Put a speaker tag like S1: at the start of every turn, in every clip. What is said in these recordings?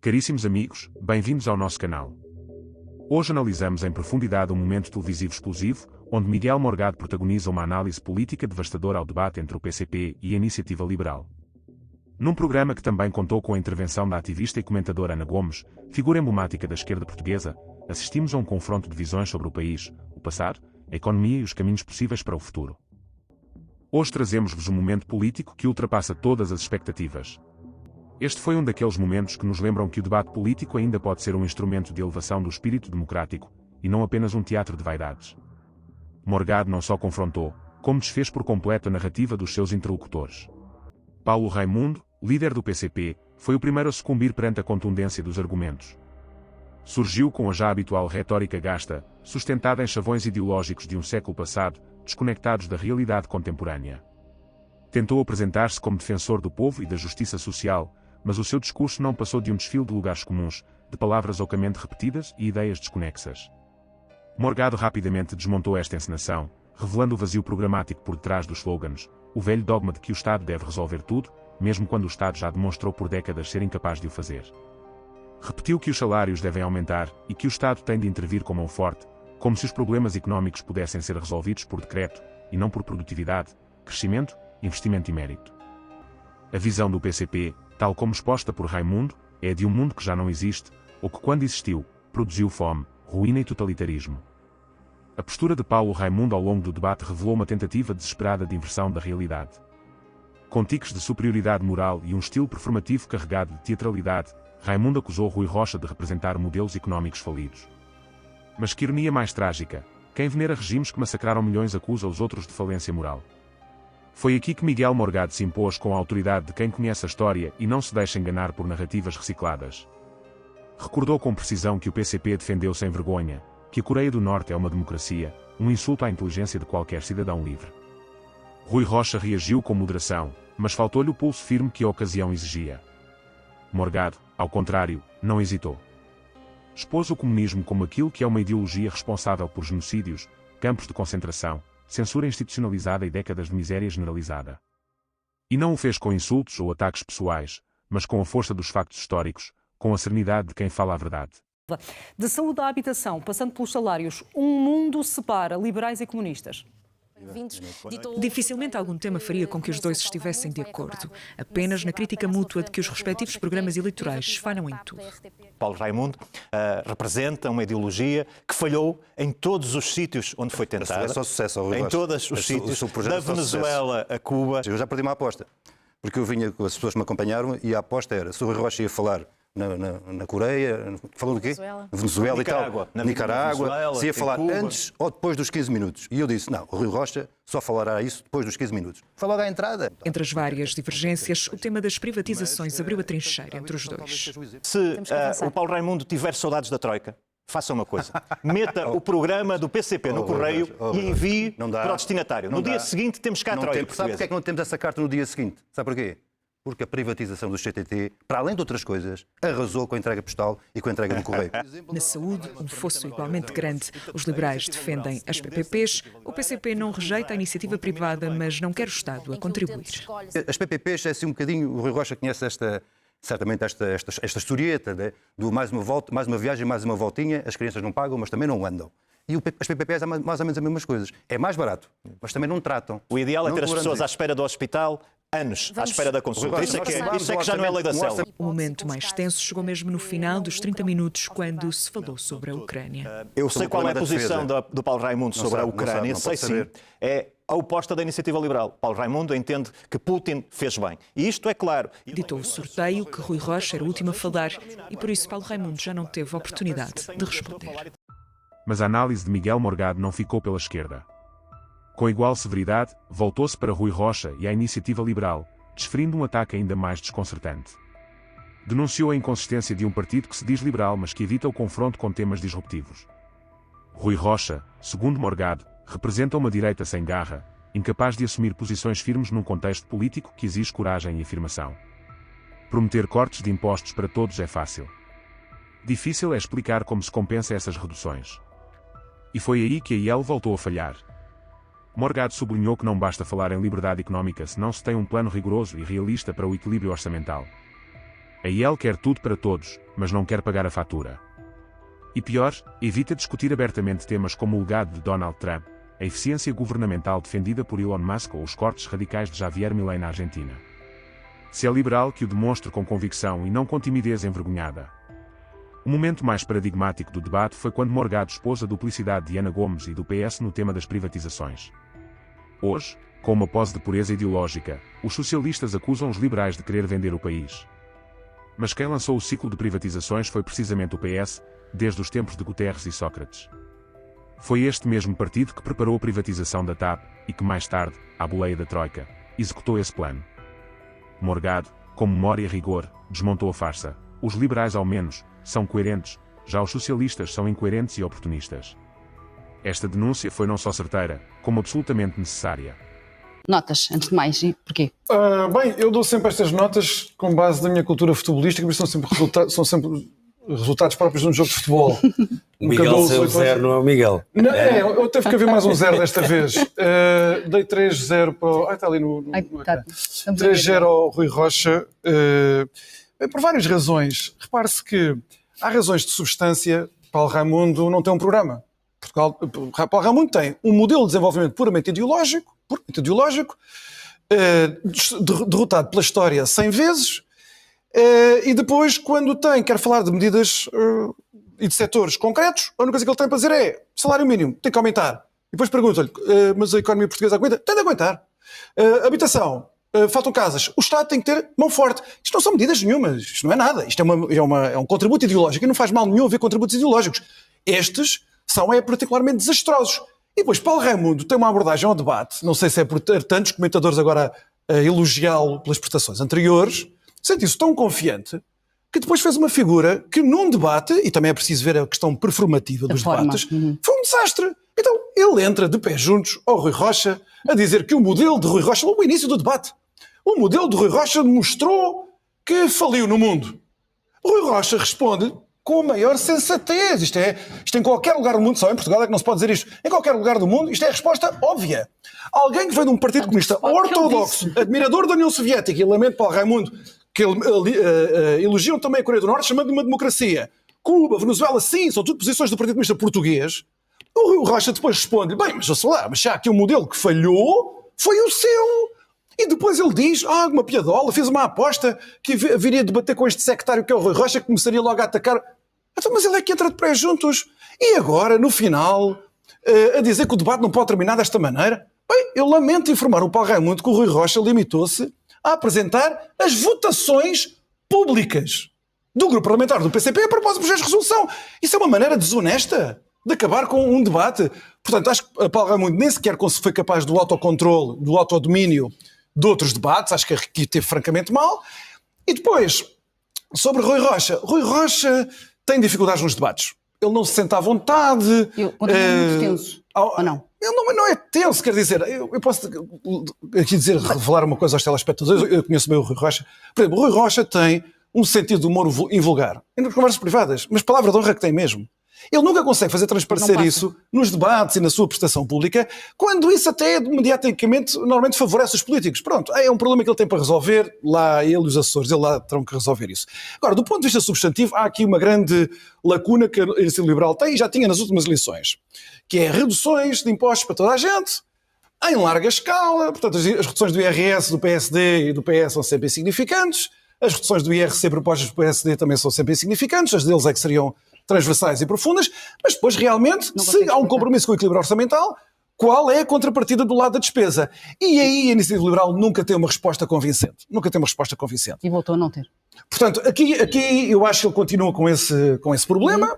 S1: Caríssimos amigos, bem-vindos ao nosso canal. Hoje analisamos em profundidade um momento televisivo explosivo, onde Miguel Morgado protagoniza uma análise política devastadora ao debate entre o PCP e a Iniciativa Liberal. Num programa que também contou com a intervenção da ativista e comentadora Ana Gomes, figura emblemática da esquerda portuguesa, assistimos a um confronto de visões sobre o país, o passado, a economia e os caminhos possíveis para o futuro. Hoje trazemos-vos um momento político que ultrapassa todas as expectativas. Este foi um daqueles momentos que nos lembram que o debate político ainda pode ser um instrumento de elevação do espírito democrático, e não apenas um teatro de vaidades. Morgado não só confrontou, como desfez por completo a narrativa dos seus interlocutores. Paulo Raimundo, líder do PCP, foi o primeiro a sucumbir perante a contundência dos argumentos. Surgiu com a já habitual retórica gasta, sustentada em chavões ideológicos de um século passado, desconectados da realidade contemporânea. Tentou apresentar-se como defensor do povo e da justiça social, mas o seu discurso não passou de um desfile de lugares comuns, de palavras ocamente repetidas e ideias desconexas. Morgado rapidamente desmontou esta encenação, revelando o vazio programático por detrás dos slogans, o velho dogma de que o Estado deve resolver tudo, mesmo quando o Estado já demonstrou por décadas ser incapaz de o fazer. Repetiu que os salários devem aumentar e que o Estado tem de intervir com mão forte, como se os problemas económicos pudessem ser resolvidos por decreto, e não por produtividade, crescimento, investimento e mérito. A visão do PCP, tal como exposta por Raimundo, é a de um mundo que já não existe, ou que quando existiu, produziu fome, ruína e totalitarismo. A postura de Paulo Raimundo ao longo do debate revelou uma tentativa desesperada de inversão da realidade. Com tiques de superioridade moral e um estilo performativo carregado de teatralidade, Raimundo acusou Rui Rocha de representar modelos económicos falidos. Mas que ironia mais trágica, quem venera regimes que massacraram milhões acusa os outros de falência moral. Foi aqui que Miguel Morgado se impôs com a autoridade de quem conhece a história e não se deixa enganar por narrativas recicladas. Recordou com precisão que o PCP defendeu sem vergonha, que a Coreia do Norte é uma democracia, um insulto à inteligência de qualquer cidadão livre. Rui Rocha reagiu com moderação, mas faltou-lhe o pulso firme que a ocasião exigia. Morgado, ao contrário, não hesitou. Expôs o comunismo como aquilo que é uma ideologia responsável por genocídios, campos de concentração, censura institucionalizada e décadas de miséria generalizada. E não o fez com insultos ou ataques pessoais, mas com a força dos factos históricos, com a serenidade de quem fala a verdade.
S2: De saúde à habitação, passando pelos salários, um mundo separa liberais e comunistas.
S3: Dificilmente algum tema faria com que os dois estivessem de acordo, apenas na crítica mútua de que os respectivos programas eleitorais falham em tudo.
S4: Paulo Raimundo representa uma ideologia que falhou em todos os sítios onde foi tentada.
S5: É só sucesso,
S4: em todos os sítios, da Venezuela a Cuba.
S5: Eu já perdi uma aposta, porque eu vinha com as pessoas que me acompanharam e a aposta era, se o Rui Rocha ia falar na Coreia, falou do quê? Venezuela e tal, Nicarágua, se ia falar antes ou depois dos 15 minutos. E eu disse, não, o Rui Rocha só falará isso depois dos 15 minutos. Foi logo à entrada.
S3: Entre as várias divergências, o tema das privatizações abriu a trincheira entre os dois.
S4: Se o Paulo Raimundo tiver saudades da Troika, faça uma coisa. Meta o programa do PCP no correio e envie para o destinatário. No dia seguinte temos cá a Troika.
S5: Sabe porque é que não temos essa carta no dia seguinte? Sabe porquê? Porque a privatização do CTT, para além de outras coisas, arrasou com a entrega postal e com a entrega do correio.
S3: Na saúde, um fosso igualmente grande. Os liberais defendem as PPPs, o PCP não rejeita a iniciativa privada, mas não quer o Estado a contribuir.
S5: As PPPs é assim um bocadinho, o Rui Rocha conhece certamente esta historieta, né? Do mais uma viagem, mais uma voltinha, as crianças não pagam, mas também não andam. E as PPPs é mais ou menos as mesmas coisas. É mais barato, mas também não tratam.
S4: O ideal é ter as pessoas à espera do hospital anos à espera da consulta. Isso é que já não é lei da selva.
S3: O momento mais tenso chegou mesmo no final dos 30 minutos, quando se falou sobre a Ucrânia.
S4: Eu sei qual é a posição do Paulo Raimundo sobre a Ucrânia, sei sim. É a oposta da Iniciativa Liberal. Paulo Raimundo entende que Putin fez bem. E isto é claro.
S3: Ditou o sorteio que Rui Rocha era o último a falar e por isso Paulo Raimundo já não teve a oportunidade de responder.
S1: Mas a análise de Miguel Morgado não ficou pela esquerda. Com igual severidade, voltou-se para Rui Rocha e à Iniciativa Liberal, desferindo um ataque ainda mais desconcertante. Denunciou a inconsistência de um partido que se diz liberal mas que evita o confronto com temas disruptivos. Rui Rocha, segundo Morgado, representa uma direita sem garra, incapaz de assumir posições firmes num contexto político que exige coragem e afirmação. Prometer cortes de impostos para todos é fácil. Difícil é explicar como se compensa essas reduções. E foi aí que a IEL voltou a falhar. Morgado sublinhou que não basta falar em liberdade económica se não se tem um plano rigoroso e realista para o equilíbrio orçamental. A IEL quer tudo para todos, mas não quer pagar a fatura. E pior, evita discutir abertamente temas como o legado de Donald Trump, a eficiência governamental defendida por Elon Musk ou os cortes radicais de Javier Milei na Argentina. Se é liberal, que o demonstre com convicção e não com timidez envergonhada. O momento mais paradigmático do debate foi quando Morgado expôs a duplicidade de Ana Gomes e do PS no tema das privatizações. Hoje, com uma pose de pureza ideológica, os socialistas acusam os liberais de querer vender o país. Mas quem lançou o ciclo de privatizações foi precisamente o PS, desde os tempos de Guterres e Sócrates. Foi este mesmo partido que preparou a privatização da TAP e que mais tarde, à boleia da Troika, executou esse plano. Morgado, com memória e rigor, desmontou a farsa. Os liberais, ao menos, são coerentes, já os socialistas são incoerentes e oportunistas. Esta denúncia foi não só certeira, como absolutamente necessária.
S6: Notas, antes de mais, e porquê?
S7: Bem, eu dou sempre estas notas com base na minha cultura futebolística, mas são sempre resultados próprios de um jogo de futebol.
S8: O Miguel saiu 0, não é o Miguel?
S7: Não, eu teve que haver mais um 0 desta vez. Dei 3-0 para o... está ali no... 3-0 ao Rui Rocha, por várias razões. Repare-se que há razões de substância. Paulo Raimundo não tem um programa. Paulo Raimundo tem um modelo de desenvolvimento puramente ideológico, derrotado pela história 100 vezes, e depois, quando quer falar de medidas e de setores concretos, a única coisa que ele tem para dizer é salário mínimo, tem que aumentar. E depois pergunta-lhe, mas a economia portuguesa aguenta? Tem de aguentar. Habitação, faltam casas, o Estado tem que ter mão forte. Isto não são medidas nenhumas, isto não é nada. Isto é um contributo ideológico e não faz mal nenhum haver contributos ideológicos. Estes são particularmente desastrosos. E depois Paulo Raimundo tem uma abordagem ao debate, não sei se é por ter tantos comentadores agora a elogiá-lo pelas prestações anteriores, sente-se tão confiante que depois fez uma figura que num debate, e também é preciso ver a questão performativa dos debates, foi um desastre. Então ele entra de pés juntos ao Rui Rocha a dizer que o modelo de Rui Rocha, o início do debate, o modelo de Rui Rocha mostrou que faliu no mundo. O Rui Rocha responde com a maior sensatez. Isto em qualquer lugar do mundo, só em Portugal é que não se pode dizer isto, em qualquer lugar do mundo, isto é a resposta óbvia. Alguém que vem de um partido comunista ortodoxo, admirador da União Soviética, e lamento Paulo Raimundo, que elogiam também a Coreia do Norte, chamando de uma democracia. Cuba, Venezuela, sim, são tudo posições do Partido Comunista português. O Rui Rocha depois responde, bem, mas sei lá, mas já aqui um modelo que falhou, foi o seu. E depois ele diz, uma piadola, fez uma aposta que viria debater com este sectário que é o Rui Rocha, que começaria logo a atacar. Então, mas ele é que entra de pé juntos. E agora, no final, a dizer que o debate não pode terminar desta maneira? Bem, eu lamento informar o Paulo Raimundo que o Rui Rocha limitou-se a apresentar as votações públicas do grupo parlamentar do PCP a propósito do projeto de resolução. Isso é uma maneira desonesta de acabar com um debate. Portanto, acho que Paulo Raimundo nem sequer foi capaz do autocontrole, do autodomínio de outros debates. Acho que aqui teve francamente mal. E depois, sobre Rui Rocha tem dificuldades nos debates. Ele não se sente à vontade.
S6: Continua muito tenso, ou não?
S7: Ele não é tenso, quer dizer, eu posso aqui revelar uma coisa aos telespectadores, eu conheço bem o Rui Rocha. Por exemplo, o Rui Rocha tem um sentido de humor invulgar, nas conversas privadas, mas palavra de honra que tem mesmo. Ele nunca consegue fazer transparecer isso nos debates e na sua prestação pública, quando isso até mediaticamente normalmente favorece os políticos. Pronto, é um problema que ele tem para resolver, lá ele e os assessores, ele lá terão que resolver isso. Agora, do ponto de vista substantivo, há aqui uma grande lacuna que a Iniciativa Liberal tem, e já tinha nas últimas eleições, que é reduções de impostos para toda a gente, em larga escala. Portanto, as reduções do IRS do PSD e do PS são sempre insignificantes, as reduções do IRC propostas do PSD também são sempre insignificantes, as deles é que seriam transversais e profundas, mas depois realmente, se há um compromisso com o equilíbrio orçamental, qual é a contrapartida do lado da despesa? E aí a Iniciativa Liberal nunca tem uma resposta convincente.
S6: E voltou a não ter.
S7: Portanto, aqui eu acho que ele continua com esse problema.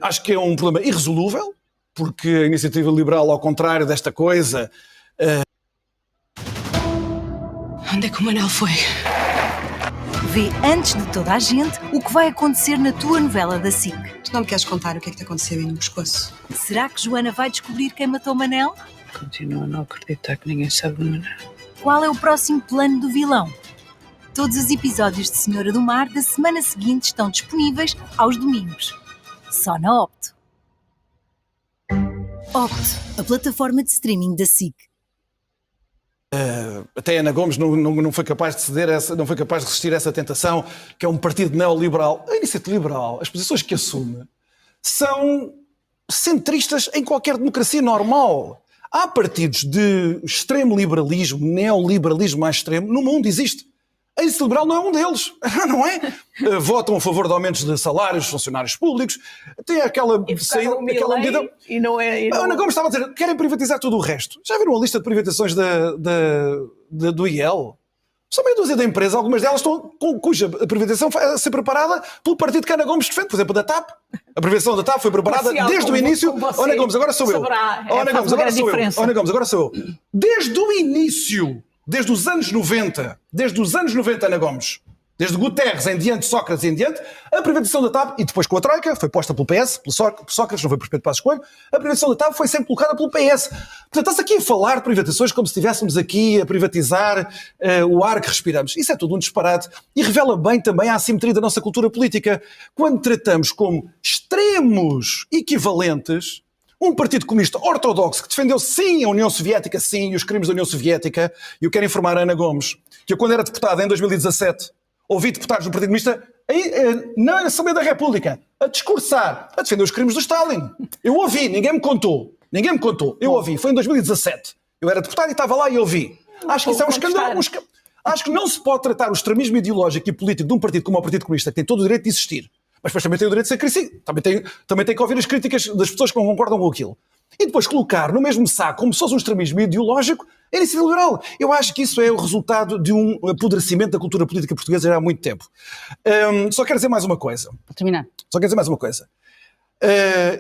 S7: Acho que é um problema irresolúvel, porque a Iniciativa Liberal, ao contrário desta coisa...
S9: Onde é que o Manel foi?
S10: Vê antes de toda a gente o que vai acontecer na tua novela da SIC.
S9: Tu não me queres contar o que é que te aconteceu aí no pescoço?
S10: Será que Joana vai descobrir quem matou Manel?
S9: Continuo a não acreditar que ninguém sabe do Manel.
S10: Qual é o próximo plano do vilão? Todos os episódios de Senhora do Mar da semana seguinte estão disponíveis aos domingos. Só na Opto. Opto, a plataforma de streaming da SIC.
S7: Até Ana Gomes não foi capaz de ceder, não foi capaz de resistir a essa tentação, que é um partido neoliberal. A Iniciativa Liberal, as posições que assume, são centristas em qualquer democracia normal. Há partidos de extremo liberalismo, neoliberalismo mais extremo, no mundo existe. A Iniciativa Liberal não é um deles, não é? Votam a favor de aumentos de salários dos funcionários públicos, tem aquela medida...
S9: E não é...
S7: A Ana Gomes estava a dizer, querem privatizar tudo o resto. Já viram a lista de privatizações do IEL? São meia dúzia de empresas, algumas delas cuja privatização vai a ser preparada pelo partido que a Ana Gomes defende, por exemplo, da TAP. A privatização da TAP foi preparada desde o início... Ana Gomes, agora sou eu. Ana Gomes, agora sou eu. Desde o início... Desde os anos 90, Ana Gomes, desde Guterres em diante, Sócrates em diante, a privatização da TAP, e depois com a Troika, foi posta pelo PS, pelo Sócrates, não foi por Pedro Passos Coelho, a privatização da TAP foi sempre colocada pelo PS. Portanto, está-se aqui a falar de privatizações como se estivéssemos aqui a privatizar o ar que respiramos. Isso é tudo um disparate e revela bem também a assimetria da nossa cultura política. Quando tratamos como extremos equivalentes um partido comunista ortodoxo que defendeu sim a União Soviética, sim, e os crimes da União Soviética, e eu quero informar a Ana Gomes que eu, quando era deputado em 2017, ouvi deputados do Partido Comunista na Assembleia da República a discursar, a defender os crimes do Stalin. Eu ouvi, ninguém me contou, eu ouvi, foi em 2017. Eu era deputado e estava lá e ouvi. Acho que isso é um escândalo. Acho que não se pode tratar o extremismo ideológico e político de um partido como o Partido Comunista, que tem todo o direito de existir, mas depois também tem o direito de ser crítico. Também tem que ouvir as críticas das pessoas que não concordam com aquilo. E depois colocar no mesmo saco, como se fosse um extremismo ideológico, a Iniciativa Liberal. Eu acho que isso é o resultado de um apodrecimento da cultura política portuguesa já há muito tempo. Só quero dizer mais uma coisa.
S6: Para terminar.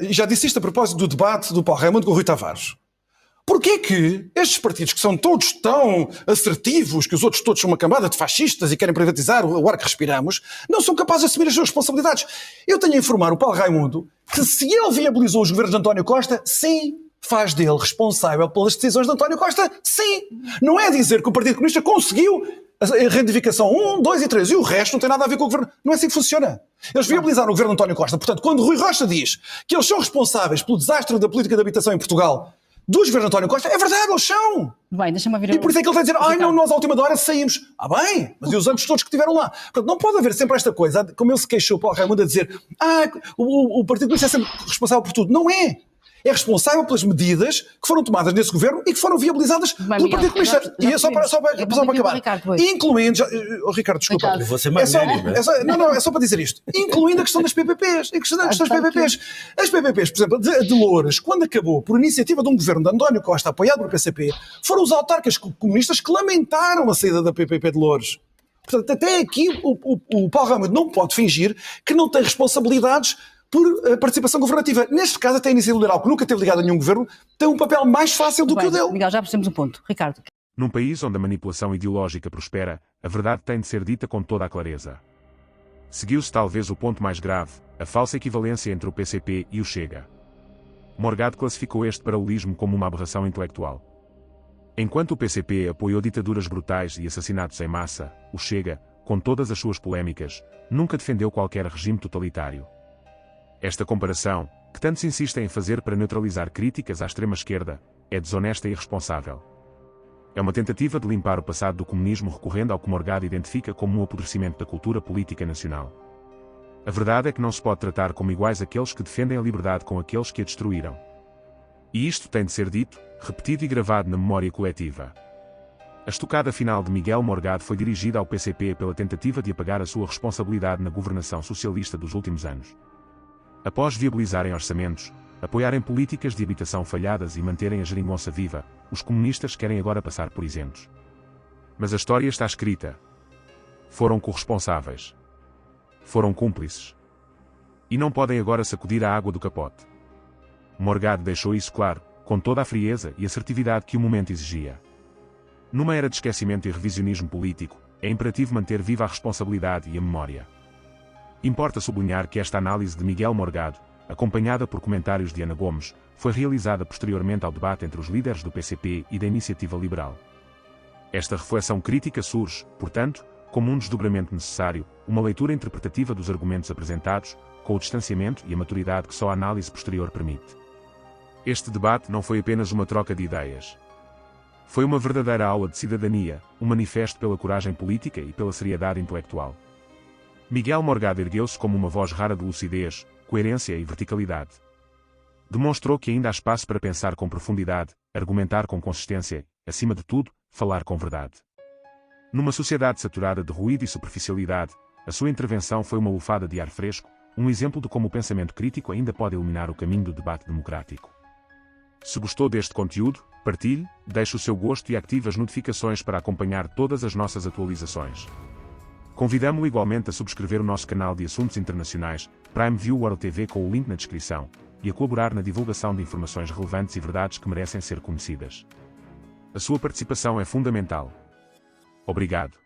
S7: Já disse isto a propósito do debate do Paulo Raimundo com o Rui Tavares. Porquê que estes partidos que são todos tão assertivos, que os outros todos são uma camada de fascistas e querem privatizar o ar que respiramos, não são capazes de assumir as suas responsabilidades? Eu tenho a informar o Paulo Raimundo que se ele viabilizou os governos de António Costa, sim, faz dele responsável pelas decisões de António Costa, sim. Não é dizer que o Partido Comunista conseguiu a reivindicação 1, 2 e 3 e o resto não tem nada a ver com o governo. Não é assim que funciona. Eles viabilizaram o governo de António Costa. Portanto, quando Rui Rocha diz que eles são responsáveis pelo desastre da política de habitação em Portugal dos governos de António Costa, é verdade, eles são.
S6: Bem, deixa-me ouvir.
S7: E por isso é que ele está a dizer, não, nós à última hora saímos. Bem, mas e os anos todos que estiveram lá? Portanto, não pode haver sempre esta coisa, como ele se queixou, Paulo Raimundo, a dizer, o Partido Comunista é sempre responsável por tudo. Não é. É responsável pelas medidas que foram tomadas nesse governo e que foram viabilizadas pelo Partido Comunista. E é só para acabar. Incluindo... Ricardo, desculpa.
S8: Eu vou ser mais
S7: é só para dizer isto. Incluindo a questão das PPPs. As PPPs, por exemplo, de Loures, quando acabou por iniciativa de um governo de António Costa, apoiado pelo PCP, foram os autarcas comunistas que lamentaram a saída da PPP de Loures. Portanto, até aqui o Paulo Raimundo não pode fingir que não tem responsabilidades por participação governativa. Neste caso, até a Iniciativa Liberal, que nunca teve ligado a nenhum governo, tem um papel mais fácil do que o dele.
S6: Miguel, já percebemos o ponto. Ricardo.
S1: Num país onde a manipulação ideológica prospera, a verdade tem de ser dita com toda a clareza. Seguiu-se talvez o ponto mais grave, a falsa equivalência entre o PCP e o Chega. Morgado classificou este paralelismo como uma aberração intelectual. Enquanto o PCP apoiou ditaduras brutais e assassinatos em massa, o Chega, com todas as suas polémicas, nunca defendeu qualquer regime totalitário. Esta comparação, que tanto se insiste em fazer para neutralizar críticas à extrema-esquerda, é desonesta e irresponsável. É uma tentativa de limpar o passado do comunismo recorrendo ao que Morgado identifica como um apodrecimento da cultura política nacional. A verdade é que não se pode tratar como iguais aqueles que defendem a liberdade com aqueles que a destruíram. E isto tem de ser dito, repetido e gravado na memória coletiva. A estocada final de Miguel Morgado foi dirigida ao PCP pela tentativa de apagar a sua responsabilidade na governação socialista dos últimos anos. Após viabilizarem orçamentos, apoiarem políticas de habitação falhadas e manterem a geringonça viva, os comunistas querem agora passar por isentos. Mas a história está escrita. Foram corresponsáveis. Foram cúmplices. E não podem agora sacudir a água do capote. Morgado deixou isso claro, com toda a frieza e assertividade que o momento exigia. Numa era de esquecimento e revisionismo político, é imperativo manter viva a responsabilidade e a memória. Importa sublinhar que esta análise de Miguel Morgado, acompanhada por comentários de Ana Gomes, foi realizada posteriormente ao debate entre os líderes do PCP e da Iniciativa Liberal. Esta reflexão crítica surge, portanto, como um desdobramento necessário, uma leitura interpretativa dos argumentos apresentados, com o distanciamento e a maturidade que só a análise posterior permite. Este debate não foi apenas uma troca de ideias. Foi uma verdadeira aula de cidadania, um manifesto pela coragem política e pela seriedade intelectual. Miguel Morgado ergueu-se como uma voz rara de lucidez, coerência e verticalidade. Demonstrou que ainda há espaço para pensar com profundidade, argumentar com consistência, acima de tudo, falar com verdade. Numa sociedade saturada de ruído e superficialidade, a sua intervenção foi uma lufada de ar fresco, um exemplo de como o pensamento crítico ainda pode iluminar o caminho do debate democrático. Se gostou deste conteúdo, partilhe, deixe o seu gosto e ative as notificações para acompanhar todas as nossas atualizações. Convidamo-o igualmente a subscrever o nosso canal de assuntos internacionais, Prime View World TV com o link na descrição, e a colaborar na divulgação de informações relevantes e verdades que merecem ser conhecidas. A sua participação é fundamental. Obrigado.